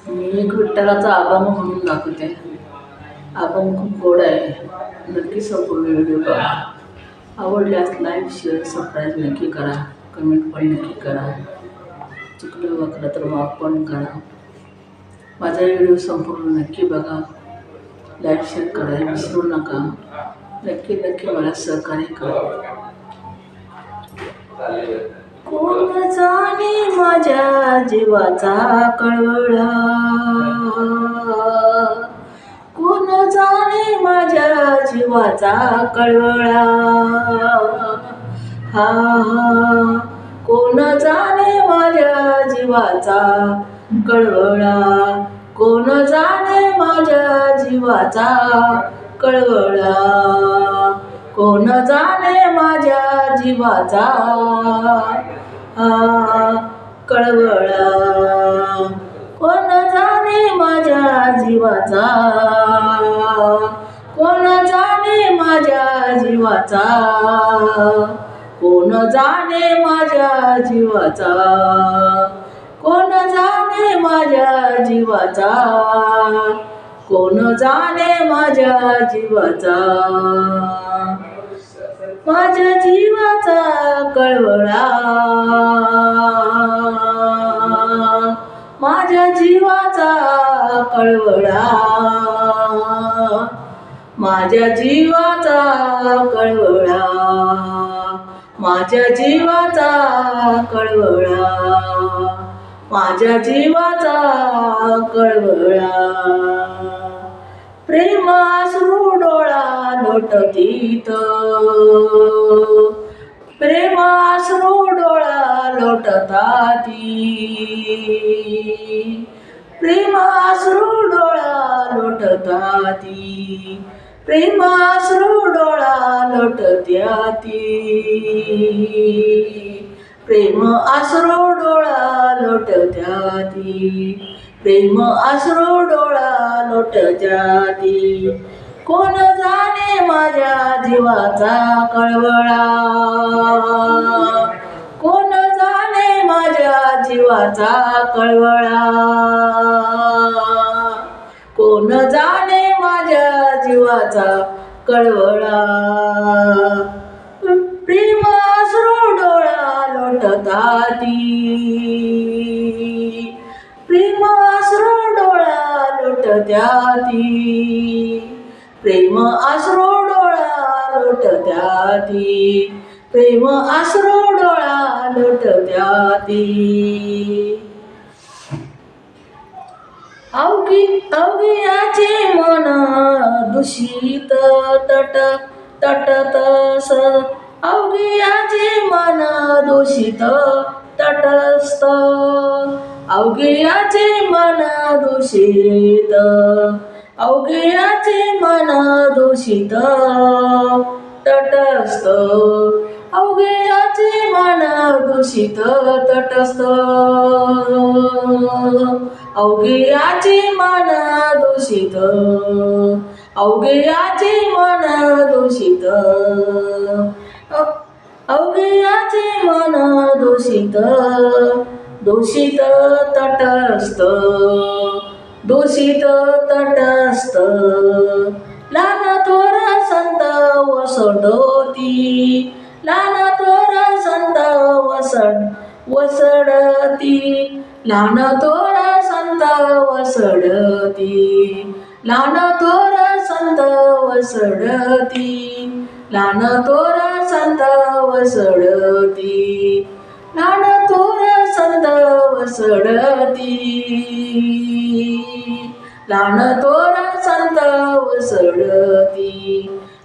मी एक विठ्ठलाचा अभंग म्हणून दाखवते. अभंग खूप गोड आहे. नक्की संपूर्ण व्हिडिओ बघा. आवडल्यास लाईक शेअर सबस्क्राईब नक्की करा. कमेंट पण नक्की करा. चुकलं वाकलं तर माफ पण करा. माझा व्हिडिओ संपूर्ण नक्की बघा. लाईक शेअर करायला विसरू नका. नक्की नक्की मला सहकार्य करा. कोण जाणे माझ्या जीवाचा कळवळा, कोण जाणे माझ्या जीवाचा कळवळा, हा हा कोण जाणे माझ्या जीवाचा कळवळा, कोण जाणे माझ्या जीवाचा कळवळा, कोण जाणे माझ्या जीवाचा कळवळा, कोण जाणे माझ्या जीवाचा, कोण जाणे माझ्या जीवाचा, कोण जाणे माझ्या जीवाचा, कोण जाणे माझ्या जीवाचा, कोण जाणे माझ्या जीवाचा, माझ्या जीवाचा कळवळा, माझ्या जीवाचा कळवळा, माझ्या जीवाचा कळवळा, माझ्या जीवाचा कळवळा, माझ्या जीवाचा कळवळा. प्रेमाश्रू डोळा लोटतीत, प्रेमाश्रू डोळा लोटताती, प्रेमाश्रू डोळा लोटताती, प्रेमाश्रू डोळा लोटत्याती, प्रेम आश्रू डोळा लोटत्याती, प्रेम आश्रू डोळा लोटत्याती. कोण जाणे माझ्या जीवाचा कळवळा, कोण जाणे माझ्या जीवाचा कळवळा, कोण जाणे माझ्या जीवाचा कळवळा. प्रेम आश्रू डोळा लोटताती, प्रेम आश्रू डोळा लोटत्याती, प्रेम आश्रू डोळा लोटत्याती, प्रेम आश्रू डोळा लोटत्याती. अवघियाचे मन दूषित तटतस, अवघियाचे मन दूषित तटस्थ, अवघियाचे मन दूषित, अवघियाचे मन दूषित तटस्थ, अवघियाचे मन दूषित तटस्थ, अवघियाचे मन दूषित, अवघियाचे मन दूषित, अवघियाचे मन दूषित, दूषित तटस्थ, दूषित तटस्थ. लहान थोर संत वसडती, लहान थोर संत वसडती, लहान थोर संत वसडती, लहान थोर संत वसडती, लहान थोर संत वसडती, लहान थोर संत वसडती, लहान थोर संत वसडती,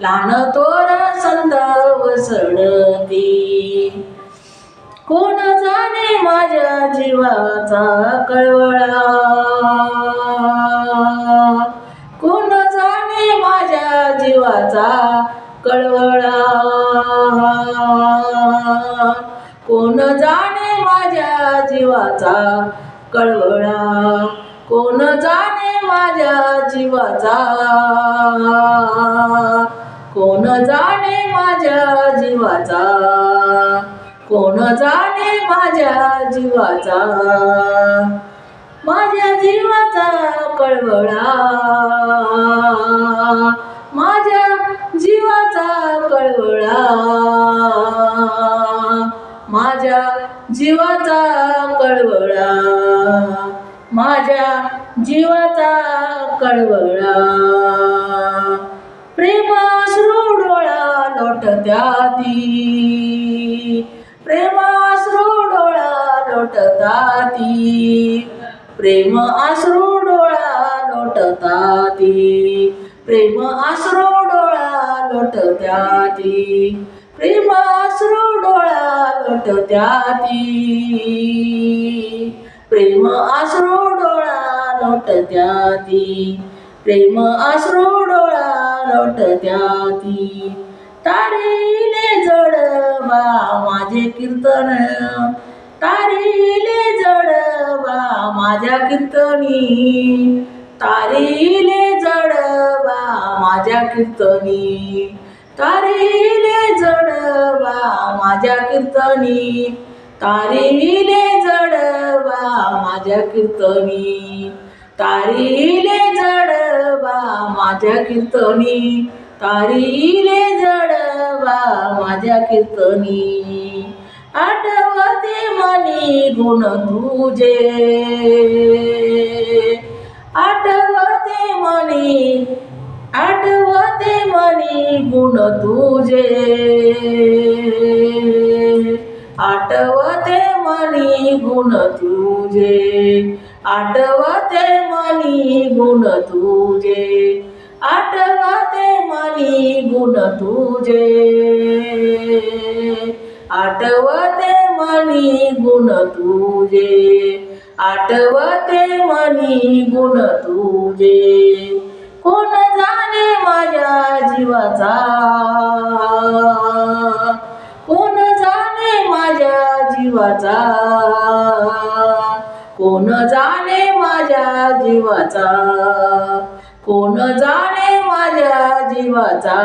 लहान थोर संत वसडती. कोण जाणे माझ्या जीवाचा कळवळा, कोण जाणे माझ्या जीवाचा कळवळा, कोण जाणे माझ्या जीवाचा कळवळा, कोण जाणे माझ्या जीवाचा, कोण जाणे माझ्या जीवाचा, कोण जाणे माझ्या जीवाचा, माझ्या जीवाचा कळवळा, माझ्या जीवाचा कळवळा, माझ्या जीवाचा कळवळा, माझ्या जीवाचा कळवळा. प्रेमाश्रू डोळा लोटत्याती, प्रेमाश्रू डोळा लोटताती, प्रेम आश्रू डोळा लोटताती, प्रेम आश्रू डोळा लोटत्याती, प्रेम आश्रू डोळा लोटत्याती, प्रेम आश्रू डोळा लोटत्याती, प्रेम आश्रू डोळा लोटत्याती. तारीले जडवा माझे कीर्तन, तारीले जडवा माझ्या कीर्तनी, तारीले जडवा माझ्या कीर्तनी, तारीले जडवा माझ्या कीर्तनी, तारीले जडवा माझ्या कीर्तनी, तारीले जडवा माझ्या कीर्तनी, तारीले जडवा माझ्या कीर्तनी. आठवते मनी गुण तुझे, आठवते मनी, आठवते मनी गुण तुझे, आठवते मनी गुण तुझे, आठवते मनी गुण तुझे, आठवते मनी गुण तुझे, आठवते मनी गुण तुझे, आठवते मनी गुण तुझे. कोण जाणे माझ्या जीवाचा, कोण जाणे माझ्या जीवाचा, कोण जाणे माझ्या जीवाचा, कोण जाणे माझ्या जीवाचा,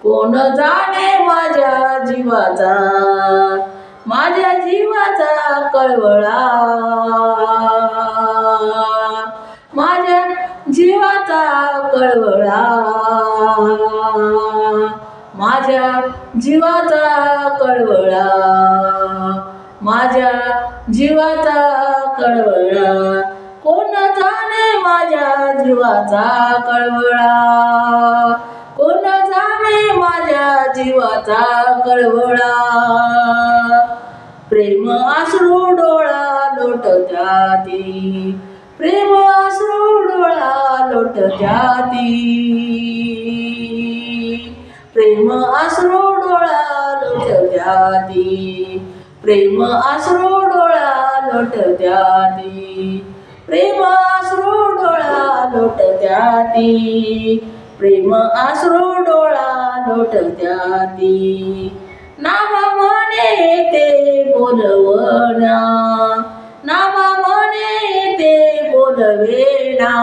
कोण जाणे माझ्या जीवाचा, माझ्या जीवाचा कळवळा, माझ्या जीवाचा कळवळा, माझ्या जीवाचा कळवळा, माझ्या जीवाचा कळवळा. कोण जाणे माझ्या जीवाचा कळवळा, कोण जाणे माझ्या जीवाचा कळवळा. प्रेम आश्रू डोळा लोटत्याती, प्रेम आश्रू डोळा लोटत्याती, प्रेम आश्रू डोळा लोटत्याती, प्रेम आश्रू डोळा लोटत्याती, प्रेम आश्रू डोळा लोटत्याती, प्रेम आश्रू डोळा लोटत्याती. नाम म्हणे ते बोलवना, नाम म्हणे ते बोलवेना,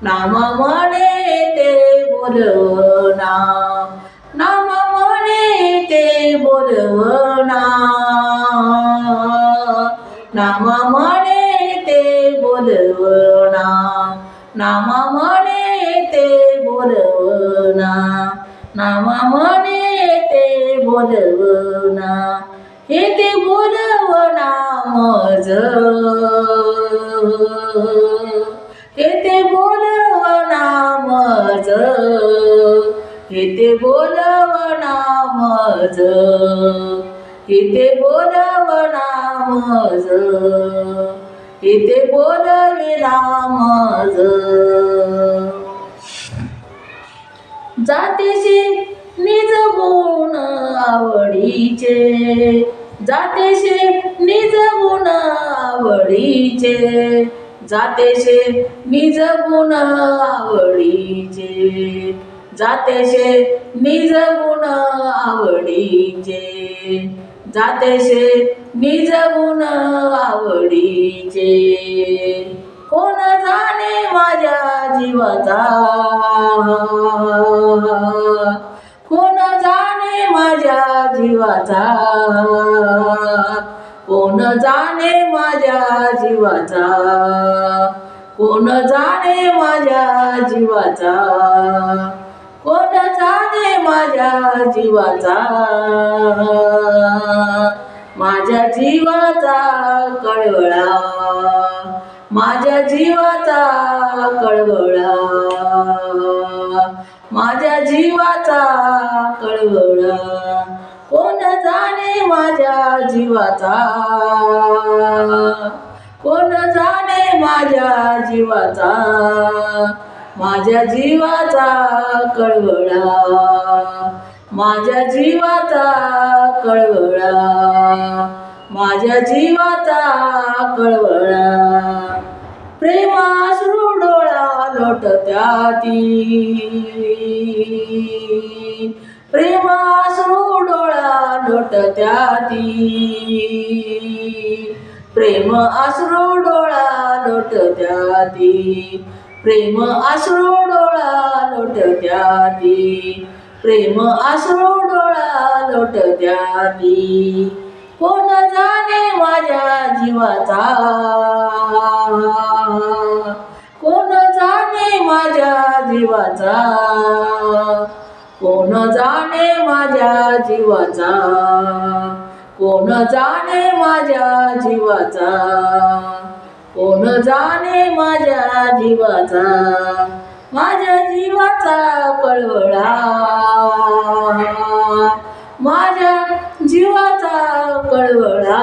नाम म्हणे ते बोलवना, नाम म्हणे ते बोलवना, नाम म्हणे ते बोलवना, नाम म्हणे ते बोलवना, नाम म्हणे ते बोलवना. हे ते बोलवना मज, हे ते बोलवना मज, हे ते बोलवना मज, हे ते बोलवना मज, हे ते बोलविना मज. जातेशी निज गुण आवडीचे, जातेशी निज गुण आवडीचे, जातेशी निज गुण आवडीचे, जातेशी निज गुण आवडीचे, जातेशी निज गुण आवडीचे. कोण जाणे माझ्या जीवाचा, कोण जाणे माझ्या जीवाचा, कोण जाणे माझ्या जीवाचा, कोण जाणे माझ्या जीवाचा, कोण जाणे माझ्या जीवाचा, माझ्या जीवाचा कळवळा, माझ्या जीवाचा कळवळा, माझ्या जीवाचा कळवळा, कोण जाणे माझ्या जीवाचा, कोण जाणे माझ्या जीवाचा, माझ्या जीवाचा कळवळा, माझ्या जीवाचा कळवळा, माझ्या जीवाचा कळवळा, प्रेमाश्रू डोळा लोटत्याती, प्रेमाश्रू डोळा लोटत्याती, प्रेम अश्रू डोळा लोटत्याती, प्रेम अश्रू डोळा लोटत्याती, प्रेम अश्रू डोळा लोटत्याती, कोण जाणे माझ्या जीवाचा, कोण जाणे माझ्या जीवाचा, कोण जाणे माझ्या जीवाचा, कोण जाणे माझ्या जीवाचा, कोण जाणे माझ्या जीवाचा, माझ्या जीवाचा कळवळा, माझ्या जीवाचा कळवळा,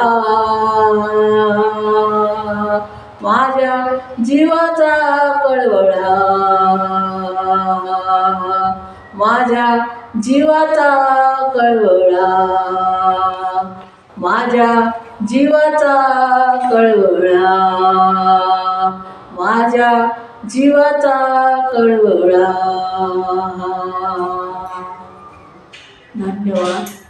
माझ्या जीवाचा कळवळा, माझ्या जीवाचा कळवळा, माझ्या जीवाचा कळवळा, माझ्या जीवाचा कळवळा. धन्यवाद.